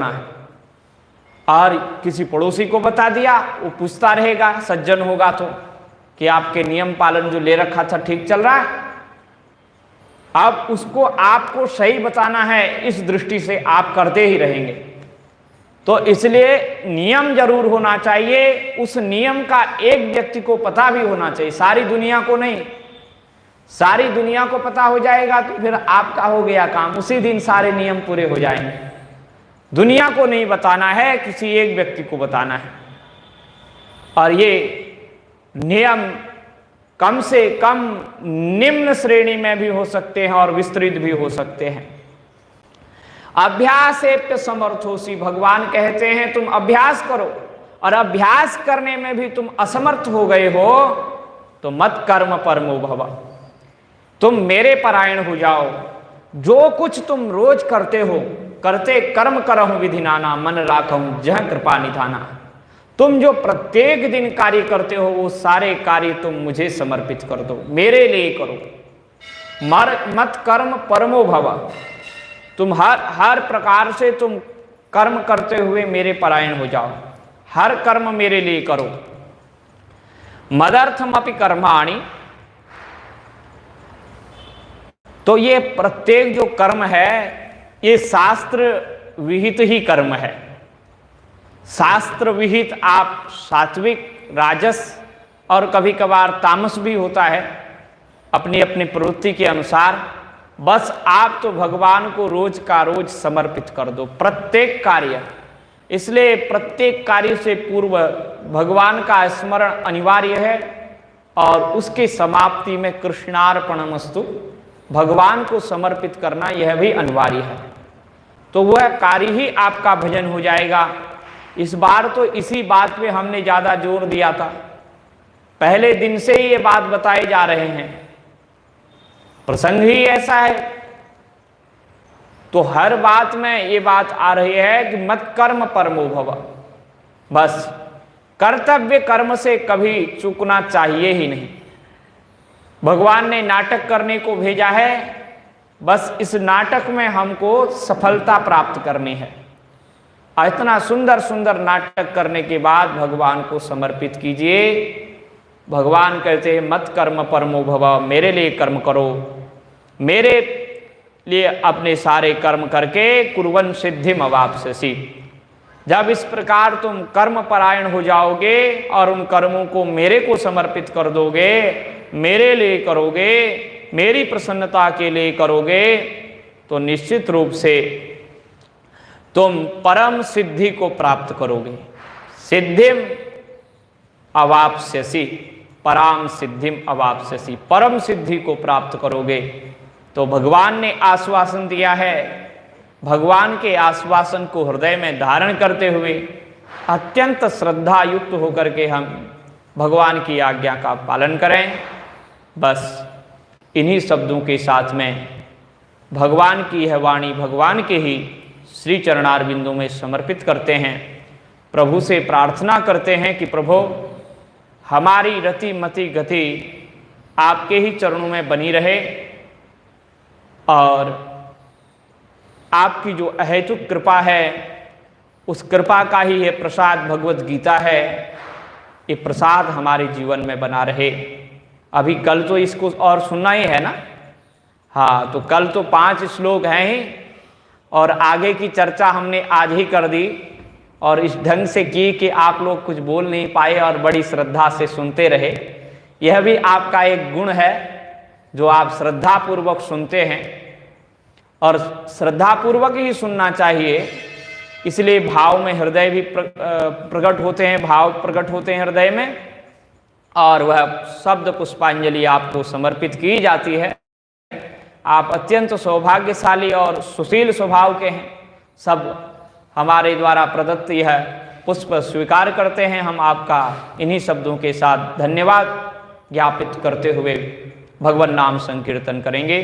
है। और किसी पड़ोसी को बता दिया, वो पूछता रहेगा सज्जन होगा तो कि आपके नियम पालन जो ले रखा था ठीक चल रहा है। अब उसको आपको सही बताना है, इस दृष्टि से आप करते ही रहेंगे। तो इसलिए नियम जरूर होना चाहिए, उस नियम का एक व्यक्ति को पता भी होना चाहिए, सारी दुनिया को नहीं। सारी दुनिया को पता हो जाएगा तो फिर आपका हो गया काम, उसी दिन सारे नियम पूरे हो जाएंगे। दुनिया को नहीं बताना है, किसी एक व्यक्ति को बताना है। और ये नियम कम से कम निम्न श्रेणी में भी हो सकते हैं और विस्तृत भी हो सकते हैं। अभ्यासेप्य समर्थोसी, भगवान कहते हैं तुम अभ्यास करो, और अभ्यास करने में भी तुम असमर्थ हो गए हो तो मत कर्म परमो भव, तुम मेरे परायण हो जाओ। जो कुछ तुम रोज करते हो, करते कर्म करहु विधि नाना, मन राखहु जह कृपा निधाना। तुम जो प्रत्येक दिन कार्य करते हो वो सारे कार्य तुम मुझे समर्पित कर दो, मेरे लिए करो। मत कर्म परमो भव, तुम हर प्रकार से तुम कर्म करते हुए मेरे परायण हो जाओ, हर कर्म मेरे लिए करो। मदर्थमपि कर्माणि, तो ये प्रत्येक जो कर्म है ये शास्त्र विहित ही कर्म है। शास्त्र विहित आप सात्विक, राजस और कभी कभार तामस भी होता है, अपनी अपनी प्रवृत्ति के अनुसार। बस आप तो भगवान को रोज का रोज समर्पित कर दो, प्रत्येक कार्य। इसलिए प्रत्येक कार्य से पूर्व भगवान का स्मरण अनिवार्य है, और उसकी समाप्ति में कृष्णार्पणमस्तु, भगवान को समर्पित करना यह भी अनिवार्य है। तो वह कार्य ही आपका भजन हो जाएगा। इस बार तो इसी बात पे हमने ज़्यादा जोर दिया था, पहले दिन से ही ये बात बताए जा रहे हैं, प्रसंग ही ऐसा है। तो हर बात में ये बात आ रही है कि मत कर्म परमो भव, बस कर्तव्य कर्म से कभी चूकना चाहिए ही नहीं। भगवान ने नाटक करने को भेजा है, बस इस नाटक में हमको सफलता प्राप्त करनी है। इतना सुंदर सुंदर नाटक करने के बाद भगवान को समर्पित कीजिए। भगवान कहते हैं मत कर्म परमो भव, मेरे लिए कर्म करो, मेरे लिए अपने सारे कर्म करके कुर्वन् सिद्धिम अवाप्स्यसि। जब इस प्रकार तुम कर्म परायण हो जाओगे और उन कर्मों को मेरे को समर्पित कर दोगे, मेरे लिए करोगे, मेरी प्रसन्नता के लिए करोगे, तो निश्चित रूप से तुम परम सिद्धि को प्राप्त करोगे। सिद्धिम अवाप्स्यसि, पराम सिद्धिम अवाप्स्यसि, परम सिद्धि को प्राप्त करोगे। तो भगवान ने आश्वासन दिया है, भगवान के आश्वासन को हृदय में धारण करते हुए अत्यंत श्रद्धा युक्त होकर के हम भगवान की आज्ञा का पालन करें। बस इन्हीं शब्दों के साथ में भगवान की यह वाणी भगवान के ही श्री चरणारविंदों में समर्पित करते हैं। प्रभु से प्रार्थना करते हैं कि प्रभु हमारी रति मति गति आपके ही चरणों में बनी रहे, और आपकी जो अहेतुक कृपा है उस कृपा का ही ये प्रसाद भगवत गीता है, ये प्रसाद हमारे जीवन में बना रहे। अभी कल तो इसको और सुनना ही है ना, हाँ, तो कल तो 5 श्लोक हैं ही, और आगे की चर्चा हमने आज ही कर दी, और इस ढंग से की कि आप लोग कुछ बोल नहीं पाए और बड़ी श्रद्धा से सुनते रहे। यह भी आपका एक गुण है जो आप श्रद्धापूर्वक सुनते हैं, और श्रद्धापूर्वक ही सुनना चाहिए। इसलिए भाव में हृदय भी प्रकट होते हैं, भाव प्रकट होते हैं हृदय में, और वह शब्द पुष्पांजलि आपको समर्पित की जाती है। आप अत्यंत सौभाग्यशाली और सुशील स्वभाव के हैं। सब हमारे द्वारा प्रदत्त यह पुष्प स्वीकार करते हैं। हम आपका इन्हीं शब्दों के साथ धन्यवाद ज्ञापित करते हुए भगवान नाम संकीर्तन करेंगे।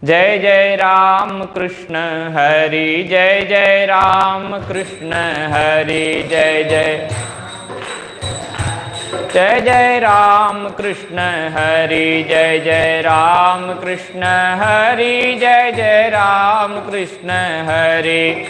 जय जय राम कृष्ण हरि, जय जय राम कृष्ण हरि, जय जय जय जय राम कृष्ण हरि, जय जय राम कृष्ण हरि, जय जय राम कृष्ण हरि।